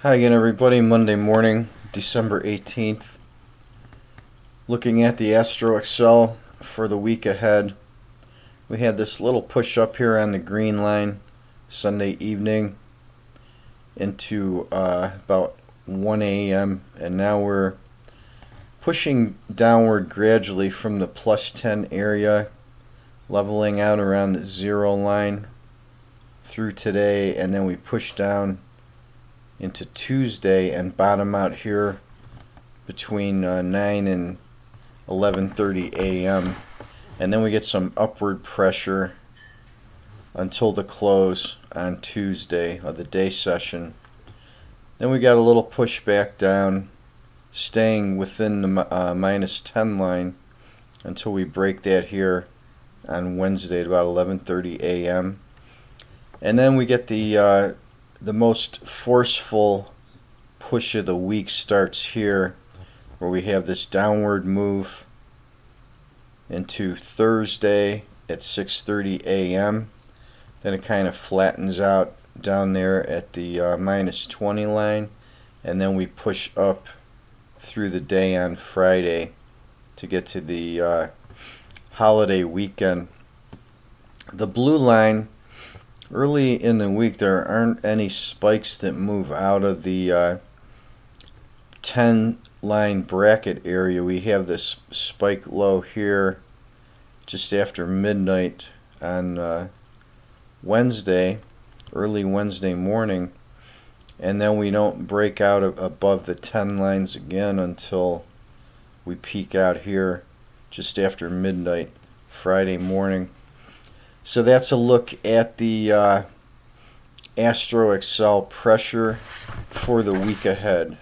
Hi again, everybody. Monday morning, December 18th. Looking at the Astro Excel for the week ahead. We had this little push up here on the green line Sunday evening into about 1 a.m. and now we're pushing downward gradually from the plus 10 area, leveling out around the zero line through today, and then we push down into Tuesday and bottom out here between 9 and 11:30 a.m. and then we get some upward pressure until the close on Tuesday of the day session. Then we got a little push back down, staying within the minus 10 line until we break that here on Wednesday at about 11:30 a.m. and then we get the most forceful push of the week starts here, where we have this downward move into Thursday at 6:30 a.m. Then it kind of flattens out down there at the minus 20 line, and then we push up through the day on Friday to get to the holiday weekend. The blue line, early in the week, there aren't any spikes that move out of the 10 line bracket area. We have this spike low here just after midnight on Wednesday, early Wednesday morning, and then we don't break out above the 10 lines again until we peak out here just after midnight Friday morning. So that's a look at the Astro Excel pressure for the week ahead.